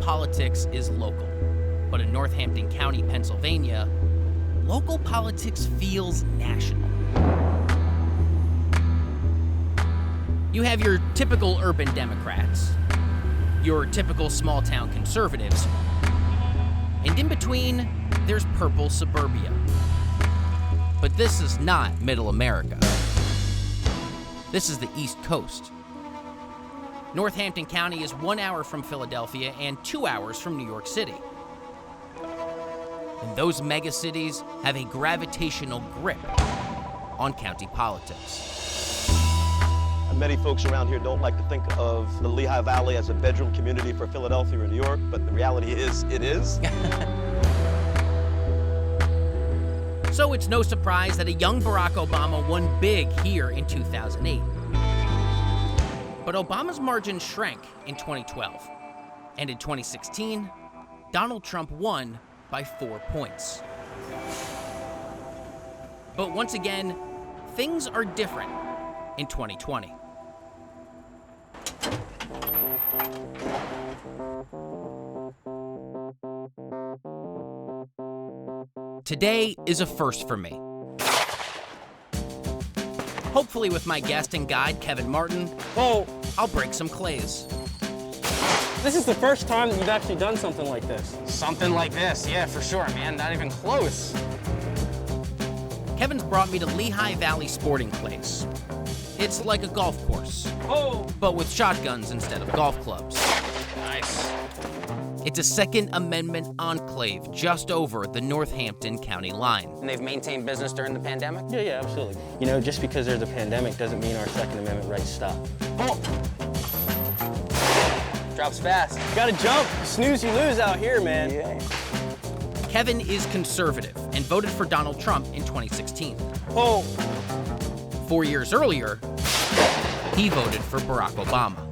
politics is local, but in Northampton County, Pennsylvania, local politics feels national. You have your typical urban Democrats, your typical small-town conservatives, and in between, there's purple suburbia. But this is not Middle America. This is the East Coast. Northampton County is 1 hour from Philadelphia and 2 hours from New York City. And those megacities have a gravitational grip on county politics. Many folks around here don't like to think of the Lehigh Valley as a bedroom community for Philadelphia or New York, but the reality is, it is. So it's no surprise that a young Barack Obama won big here in 2008. But Obama's margin shrank in 2012. And in 2016, Donald Trump won by 4 points. But once again, things are different in 2020. Today is a first for me. Hopefully with my guest and guide, Kevin Martin, I'll break some clays. This is the first time that you've actually done something like this. Something like this, yeah, for sure, man. Not even close. Kevin's brought me to Lehigh Valley Sporting Place. It's like a golf course, but with shotguns instead of golf clubs. Nice. It's a Second Amendment enclave just over the Northampton County line. And they've maintained business during the pandemic? Yeah, absolutely. You know, just because there's a pandemic doesn't mean our Second Amendment rights stop. Drops fast. Gotta jump. Snooze, you lose out here, man. Yeah. Kevin is conservative and voted for Donald Trump in 2016. 4 years earlier, he voted for Barack Obama.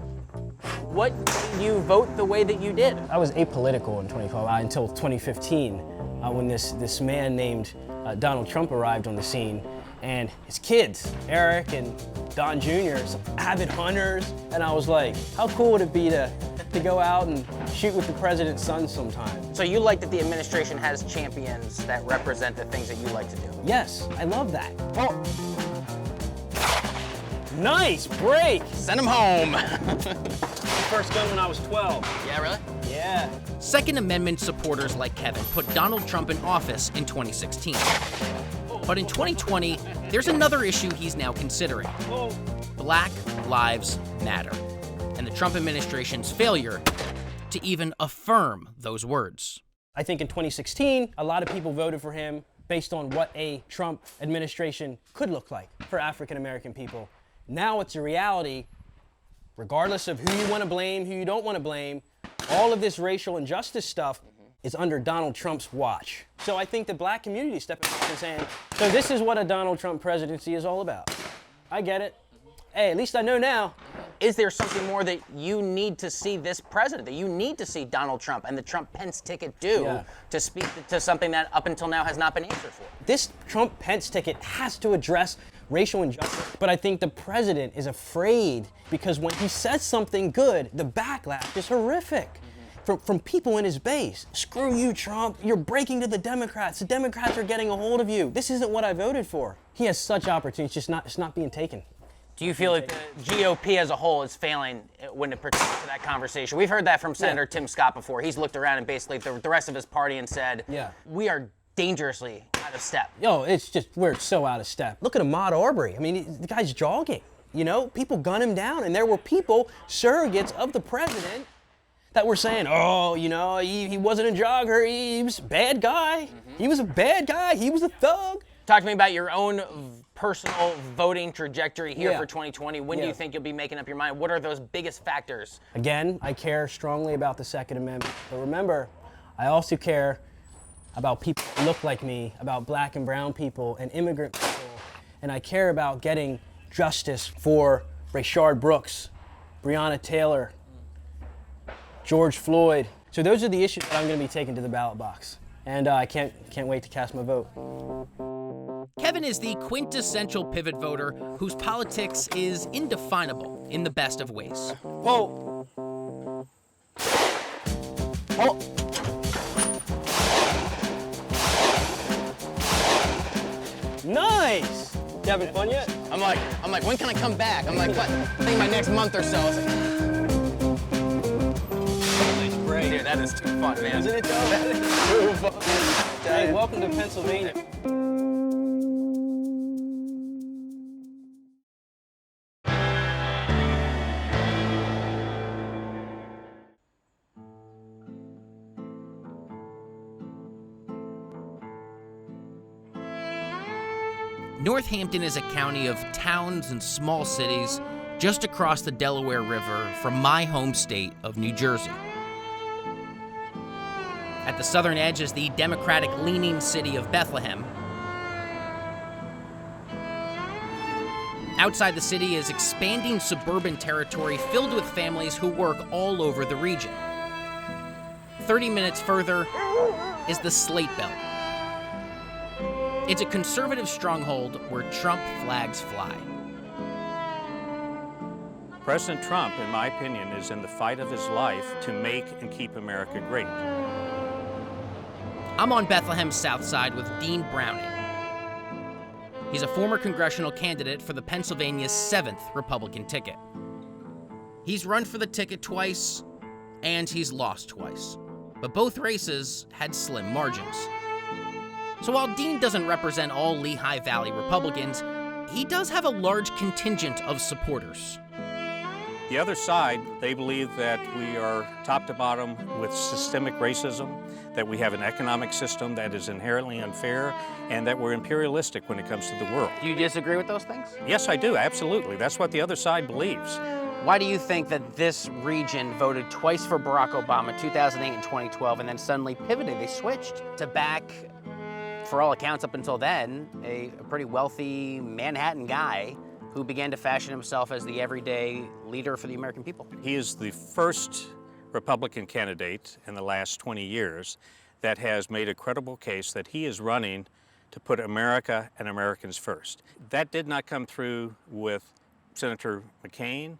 What made you vote the way that you did? I was apolitical in 2012 until 2015 when this man named Donald Trump arrived on the scene, and his kids, Eric and Don Jr., some avid hunters, and I was like, how cool would it be to go out and shoot with the president's son sometime? So you like that the administration has champions that represent the things that you like to do? Yes, I love that. Nice break! Send him home. First gun when I was 12. Yeah, really? Yeah. Second Amendment supporters like Kevin put Donald Trump in office in 2016. But in 2020, there's another issue he's now considering. Black Lives Matter, and the Trump administration's failure to even affirm those words. I think in 2016, a lot of people voted for him based on what a Trump administration could look like for African American people. Now it's a reality, regardless of who you want to blame, who you don't want to blame, all of this racial injustice stuff is under Donald Trump's watch. So I think the black community is stepping up and saying, so this is what a Donald Trump presidency is all about. I get it. Hey, at least I know now. Is there something more that you need to see this president, that you need to see Donald Trump and the Trump-Pence ticket do to speak to something that up until now has not been answered for? This Trump-Pence ticket has to address racial injustice, but I think the president is afraid because when he says something good, the backlash is horrific. From people in his base. Screw you, Trump. You're breaking to the Democrats. The Democrats are getting a hold of you. This isn't what I voted for. He has such opportunities, it's not being taken. Do you feel like the GOP as a whole is failing when it pertains to that conversation? We've heard that from Senator Tim Scott before. He's looked around and basically the rest of his party and said, we are dangerously out of step. It's just, we're so out of step. Look at Ahmaud Arbery. I mean, the guy's jogging. You know, people gun him down, and there were people, surrogates of the president, that were saying, he wasn't a jogger, he was a bad guy. He was a bad guy, he was a thug. Talk to me about your own personal voting trajectory here for 2020. When do you think you'll be making up your mind? What are those biggest factors? Again, I care strongly about the Second Amendment, but remember, I also care about people who look like me, about black and brown people and immigrant people, and I care about getting justice for Rayshard Brooks, Breonna Taylor, George Floyd. So those are the issues that I'm going to be taking to the ballot box. And I can't wait to cast my vote. Kevin is the quintessential pivot voter whose politics is indefinable in the best of ways. Oh. Nice! You having fun yet? I'm like, when can I come back? I'm like, what? I think my next month or so. I was like, Nice break. dude, that is too fun, man. Isn't it though? That is too fun. Hey, welcome to Pennsylvania. Northampton is a county of towns and small cities just across the Delaware River from my home state of New Jersey. At the southern edge is the Democratic-leaning city of Bethlehem. Outside the city is expanding suburban territory filled with families who work all over the region. 30 minutes further is the Slate Belt. It's a conservative stronghold where Trump flags fly. President Trump, in my opinion, is in the fight of his life to make and keep America great. I'm on Bethlehem's south side with Dean Browning. He's a former congressional candidate for the Pennsylvania's 7th Republican ticket. He's run for the ticket twice, and he's lost twice. But both races had slim margins. So while Dean doesn't represent all Lehigh Valley Republicans, he does have a large contingent of supporters. The other side, they believe that we are top to bottom with systemic racism, that we have an economic system that is inherently unfair, and that we're imperialistic when it comes to the world. Do you disagree with those things? Yes, I do, absolutely. That's what the other side believes. Why do you think that this region voted twice for Barack Obama, 2008 and 2012, and then suddenly pivoted? They switched to back, for all accounts up until then, a pretty wealthy Manhattan guy who began to fashion himself as the everyday leader for the American people. He is the first Republican candidate in the last 20 years that has made a credible case that he is running to put America and Americans first. That did not come through with Senator McCain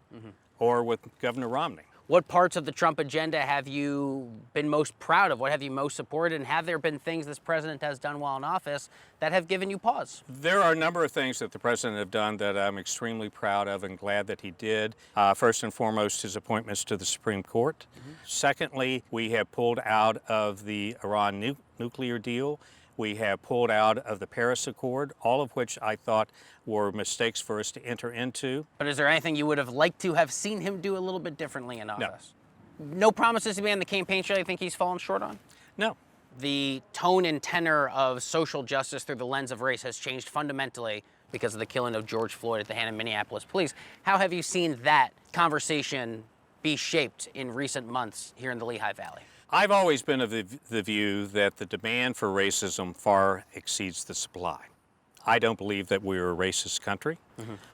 or with Governor Romney. What parts of the Trump agenda have you been most proud of? What have you most supported? And have there been things this president has done while in office that have given you pause? There are a number of things that the president have done that I'm extremely proud of and glad that he did. First and foremost, his appointments to the Supreme Court. Secondly, we have pulled out of the Iran nuclear deal. We have pulled out of the Paris Accord, all of which I thought were mistakes for us to enter into. But is there anything you would have liked to have seen him do a little bit differently in office? No promises to be on the campaign trail you think he's fallen short on? No. The tone and tenor of social justice through the lens of race has changed fundamentally because of the killing of George Floyd at the hand of Minneapolis police. How have you seen that conversation be shaped in recent months here in the Lehigh Valley? I've always been of the view that the demand for racism far exceeds the supply. I don't believe that we're a racist country.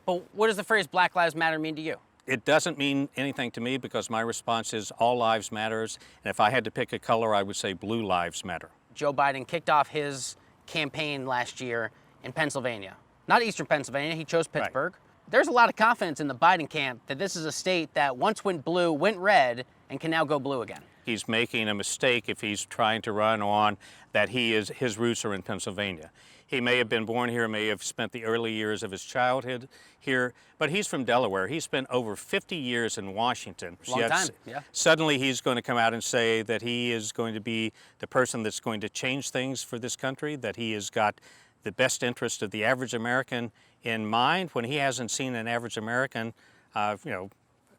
But what does the phrase Black Lives Matter mean to you? It doesn't mean anything to me because my response is all lives matters. And if I had to pick a color, I would say blue lives matter. Joe Biden kicked off his campaign last year in Pennsylvania. Not Eastern Pennsylvania, he chose Pittsburgh. Right. There's a lot of confidence in the Biden camp that this is a state that once went blue, went red, and can now go blue again. He's making a mistake if he's trying to run on that his roots are in Pennsylvania. He may have been born here, may have spent the early years of his childhood here, but he's from Delaware. He spent over 50 years in Washington. Long time, yeah. Suddenly he's going to come out and say that he is going to be the person that's going to change things for this country, that he has got the best interest of the average American in mind when he hasn't seen an average American,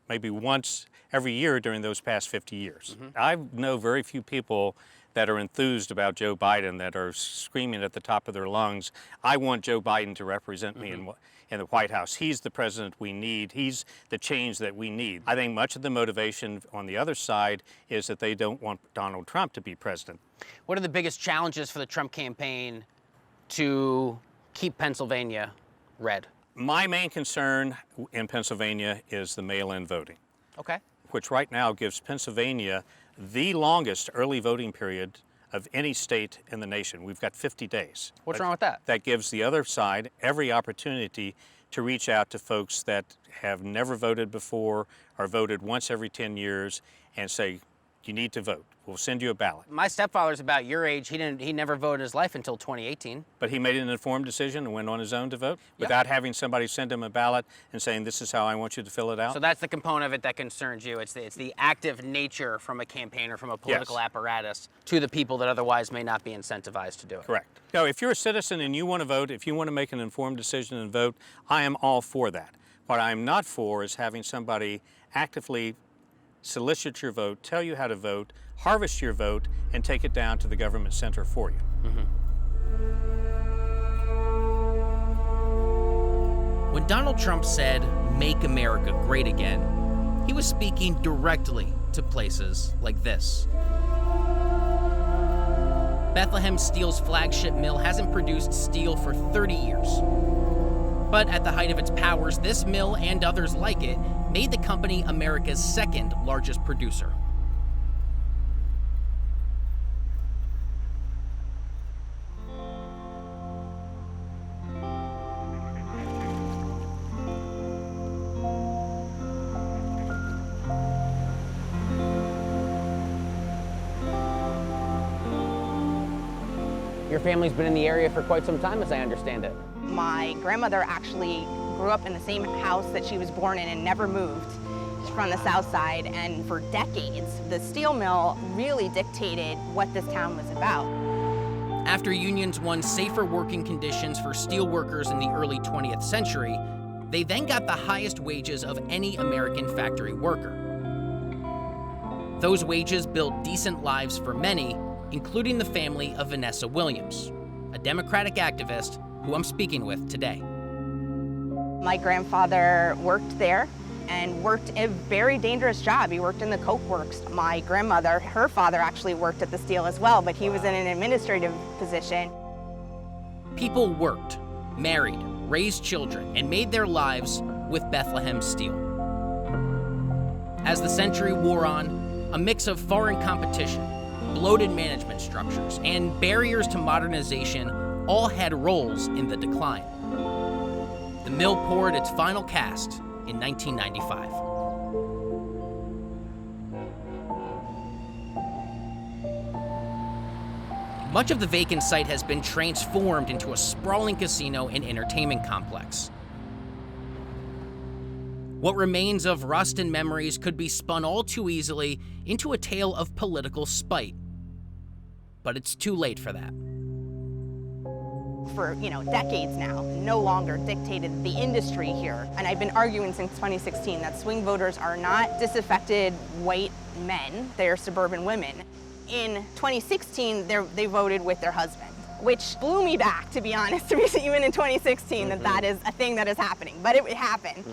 maybe once every year during those past 50 years. I know very few people that are enthused about Joe Biden, that are screaming at the top of their lungs, I want Joe Biden to represent me in the White House. He's the president we need. He's the change that we need. I think much of the motivation on the other side is that they don't want Donald Trump to be president. What are the biggest challenges for the Trump campaign to keep Pennsylvania red? My main concern in Pennsylvania is the mail-in voting. Okay. Which right now gives Pennsylvania the longest early voting period of any state in the nation. We've got 50 days. What's wrong with that? That gives the other side every opportunity to reach out to folks that have never voted before or voted once every 10 years and say, You need to vote. We'll send you a ballot. My stepfather's about your age. He never voted in his life until 2018. But he made an informed decision and went on his own to vote without having somebody send him a ballot and saying, this is how I want you to fill it out. So that's the component of it that concerns you. It's the active nature from a campaign or from a political apparatus to the people that otherwise may not be incentivized to do it. Correct. Now, if you're a citizen and you want to vote, if you want to make an informed decision and vote, I am all for that. What I'm not for is having somebody actively solicit your vote, tell you how to vote, harvest your vote, and take it down to the government center for you. When Donald Trump said, "Make America Great Again," he was speaking directly to places like this. Bethlehem Steel's flagship mill hasn't produced steel for 30 years. But at the height of its powers, this mill and others like it made the company America's second largest producer. Your family's been in the area for quite some time, as I understand it. My grandmother actually grew up in the same house that she was born in and never moved. She's from the South Side, and for decades, the steel mill really dictated what this town was about. After unions won safer working conditions for steel workers in the early 20th century, they then got the highest wages of any American factory worker. Those wages built decent lives for many, including the family of Vanessa Williams, a Democratic activist who I'm speaking with today. My grandfather worked there and worked a very dangerous job. He worked in the coke works. My grandmother, her father actually worked at the steel as well, but he was in an administrative position. People worked, married, raised children, and made their lives with Bethlehem Steel. As the century wore on, a mix of foreign competition, bloated management structures, and barriers to modernization all had roles in the decline. The mill poured its final cast in 1995. Much of the vacant site has been transformed into a sprawling casino and entertainment complex. What remains of rust and memories could be spun all too easily into a tale of political spite. But it's too late for that. For, decades now, no longer dictated the industry here. And I've been arguing since 2016 that swing voters are not disaffected white men, they're suburban women. In 2016, they voted with their husband, which blew me back, to be honest, even in 2016, that is a thing that is happening, but it happened.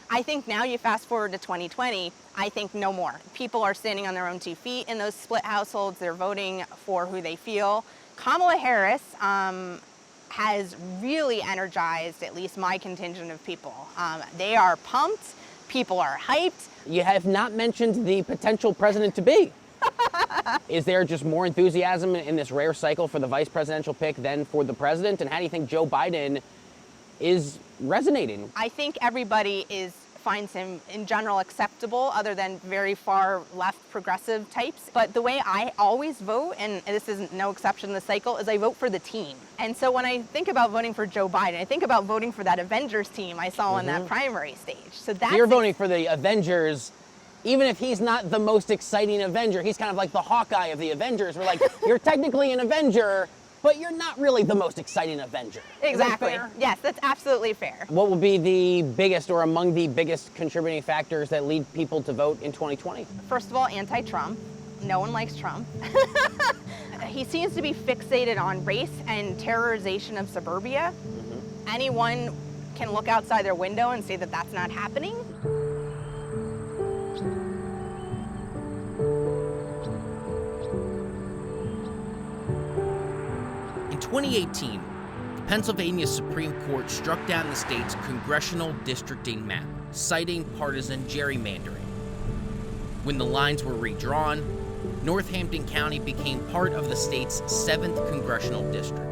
I think now you fast forward to 2020, I think no more. People are standing on their own 2 feet in those split households. They're voting for who they feel. Kamala Harris has really energized at least my contingent of people. They are pumped. People are hyped. You have not mentioned the potential president-to-be. Is there just more enthusiasm in this rare cycle for the vice presidential pick than for the president? And how do you think Joe Biden is resonating? I think everybody finds him in general acceptable, other than very far left progressive types. But the way I always vote, and this is no exception to the cycle, is I vote for the team. And so when I think about voting for Joe Biden, I think about voting for that Avengers team I saw in that primary stage. So you're voting for the Avengers. Even if he's not the most exciting Avenger, he's kind of like the Hawkeye of the Avengers. We're like, you're technically an Avenger, but you're not really the most exciting Avenger. Exactly. Yes, that's absolutely fair. What will be the biggest or among the biggest contributing factors that lead people to vote in 2020? First of all, anti-Trump. No one likes Trump. He seems to be fixated on race and terrorization of suburbia. Anyone can look outside their window and say that that's not happening. In 2018, the Pennsylvania Supreme Court struck down the state's congressional districting map, citing partisan gerrymandering. When the lines were redrawn, Northampton County became part of the state's 7th congressional district.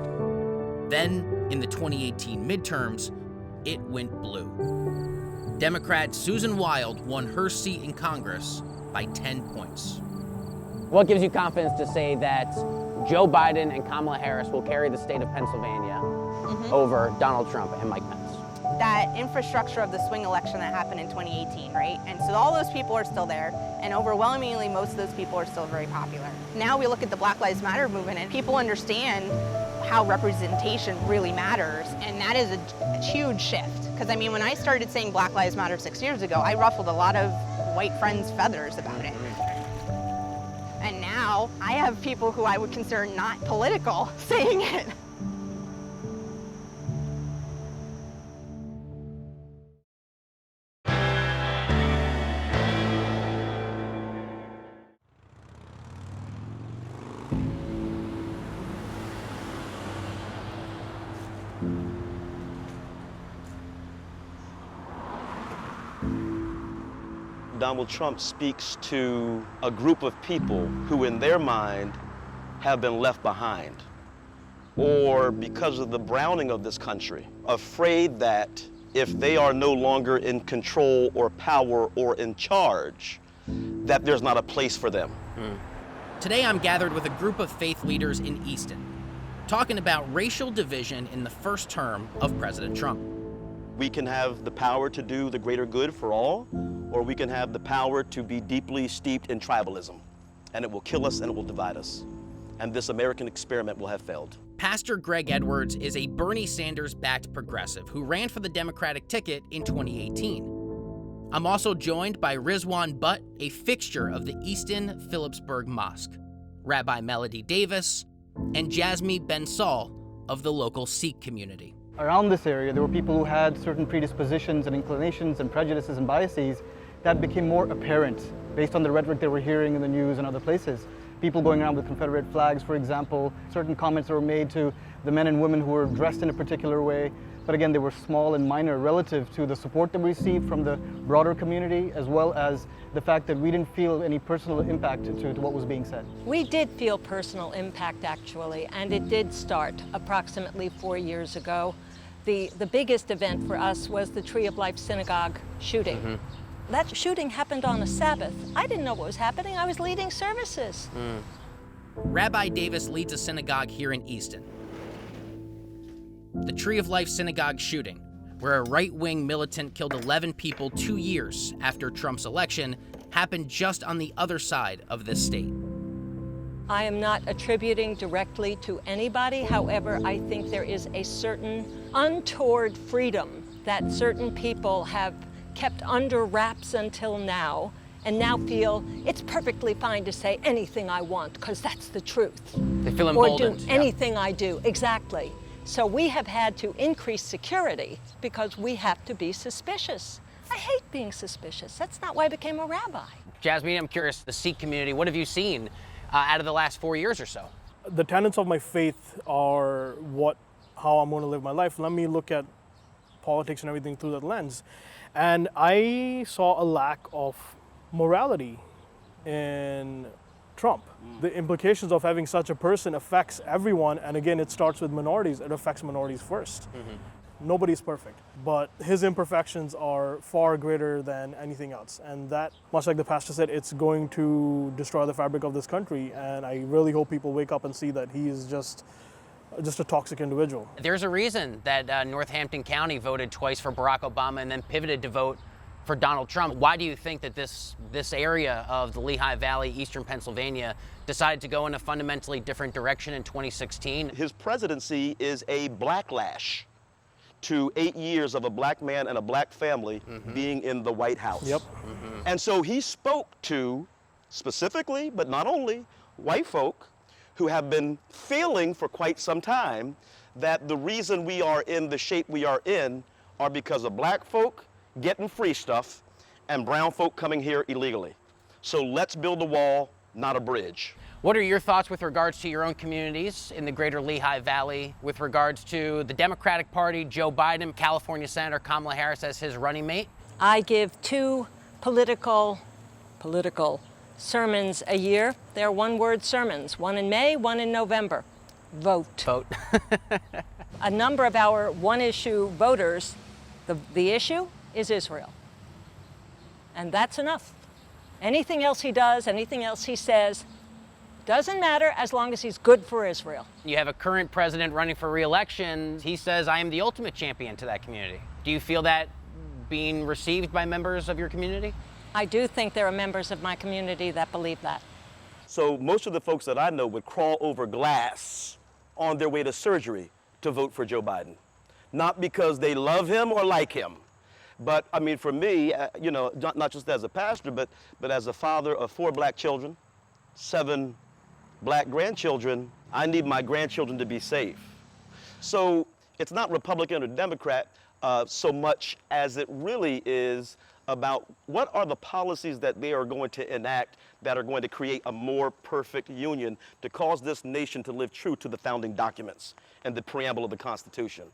Then, in the 2018 midterms, it went blue. Democrat Susan Wild won her seat in Congress by 10 points. What gives you confidence to say that Joe Biden and Kamala Harris will carry the state of Pennsylvania over Donald Trump and Mike Pence? That infrastructure of the swing election that happened in 2018, right? And so all those people are still there, and overwhelmingly most of those people are still very popular. Now we look at the Black Lives Matter movement, and people understand how representation really matters, and that is a huge shift. Because I mean, when I started saying Black Lives Matter 6 years ago, I ruffled a lot of white friends' feathers about it. And now I have people who I would consider not political saying it. Donald Trump speaks to a group of people who in their mind have been left behind, or because of the browning of this country, afraid that if they are no longer in control or power or in charge, that there's not a place for them. Today I'm gathered with a group of faith leaders in Easton, talking about racial division in the first term of President Trump. We can have the power to do the greater good for all, or we can have the power to be deeply steeped in tribalism, and it will kill us and it will divide us. And this American experiment will have failed. Pastor Greg Edwards is a Bernie Sanders-backed progressive who ran for the Democratic ticket in 2018. I'm also joined by Rizwan Butt, a fixture of the Easton Phillipsburg Mosque, Rabbi Melody Davis, and Jasmine Ben Saul of the local Sikh community. Around this area, there were people who had certain predispositions and inclinations and prejudices and biases that became more apparent based on the rhetoric they were hearing in the news and other places. People going around with Confederate flags, for example, certain comments that were made to the men and women who were dressed in a particular way. But again, they were small and minor relative to the support that we received from the broader community, as well as the fact that we didn't feel any personal impact to what was being said. We did feel personal impact, actually, and it did start approximately 4 years ago. The biggest event for us was the Tree of Life Synagogue shooting. That shooting happened on a Sabbath. I didn't know what was happening. I was leading services. Rabbi Davis leads a synagogue here in Easton. The Tree of Life Synagogue shooting, where a right-wing militant killed 11 people 2 years after Trump's election, happened just on the other side of this state. I am not attributing directly to anybody. However, I think there is a certain untoward freedom that certain people have kept under wraps until now, and now feel it's perfectly fine to say anything I want because that's the truth. They feel emboldened. Or do anything I do, exactly. So we have had to increase security because we have to be suspicious. I hate being suspicious. That's not why I became a rabbi. Jasmine, I'm curious, the Sikh community, what have you seen out of the last 4 years or so? The tenets of my faith are how I'm going to live my life. Let me look at politics and everything through that lens. And I saw a lack of morality in Trump. The implications of having such a person affects everyone, and again, it starts with minorities. It affects minorities first. Nobody's perfect, but his imperfections are far greater than anything else. And that, much like the pastor said, it's going to destroy the fabric of this country. And I really hope people wake up and see that he is just a toxic individual. There's a reason that Northampton County voted twice for Barack Obama and then pivoted to vote for Donald Trump. Why do you think that this area of the Lehigh Valley, eastern Pennsylvania, decided to go in a fundamentally different direction in 2016? His presidency is a backlash to 8 years of a black man and a black family being in the White House. Yep. And so he spoke to, specifically, but not only, white folk who have been feeling for quite some time that the reason we are in the shape we are in are because of black folk getting free stuff and brown folk coming here illegally. So let's build a wall, not a bridge. What are your thoughts with regards to your own communities in the greater Lehigh Valley, with regards to the Democratic Party, Joe Biden, California Senator Kamala Harris as his running mate? I give 2 political sermons a year. They're one-word sermons, one in May, one in November. Vote. Vote. A number of our one-issue voters, the issue is Israel. And that's enough. Anything else he does, anything else he says, Doesn't matter as long as he's good for Israel. You have a current president running for re-election. He says, I am the ultimate champion to that community. Do you feel that being received by members of your community? I do think there are members of my community that believe that. So most of the folks that I know would crawl over glass on their way to surgery to vote for Joe Biden. Not because they love him or like him, but I mean, for me, you know, not just as a pastor, but as a father of 4 black children, 7 black grandchildren, I need my grandchildren to be safe. So it's not Republican or Democrat so much as it really is about what are the policies that they are going to enact that are going to create a more perfect union to cause this nation to live true to the founding documents and the preamble of the Constitution.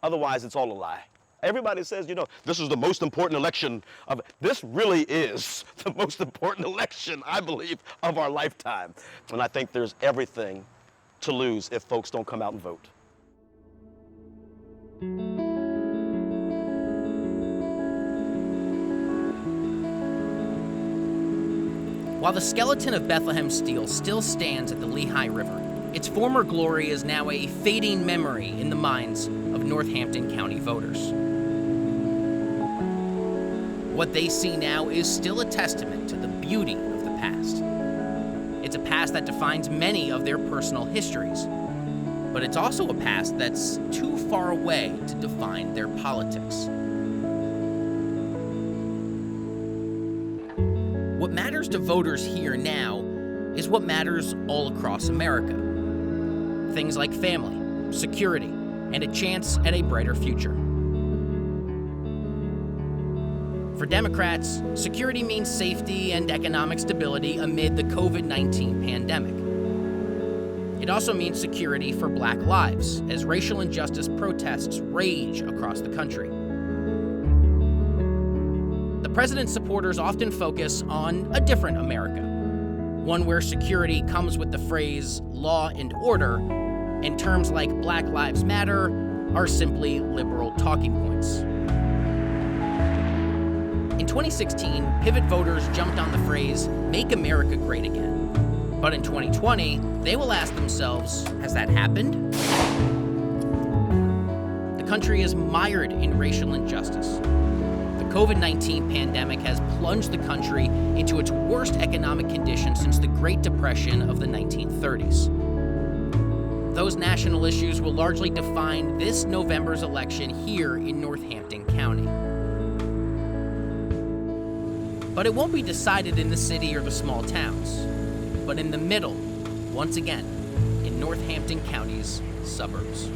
Otherwise, it's all a lie. Everybody says, you know, this is the most important election of, this really is the most important election, I believe, of our lifetime. And I think there's everything to lose if folks don't come out and vote. While the skeleton of Bethlehem Steel still stands at the Lehigh River, its former glory is now a fading memory in the minds of Northampton County voters. What they see now is still a testament to the beauty of the past. It's a past that defines many of their personal histories, but it's also a past that's too far away to define their politics. What matters to voters here now is what matters all across America. Things like family, security, and a chance at a brighter future. For Democrats, security means safety and economic stability amid the COVID-19 pandemic. It also means security for Black lives as racial injustice protests rage across the country. The president's supporters often focus on a different America, one where security comes with the phrase law and order, and terms like Black Lives Matter are simply liberal talking points. In 2016, pivot voters jumped on the phrase, "Make America Great Again." But in 2020, they will ask themselves, has that happened? The country is mired in racial injustice. The COVID-19 pandemic has plunged the country into its worst economic conditions since the Great Depression of the 1930s. Those national issues will largely define this November's election here in Northampton County. But it won't be decided in the city or the small towns, but in the middle, once again, in Northampton County's suburbs.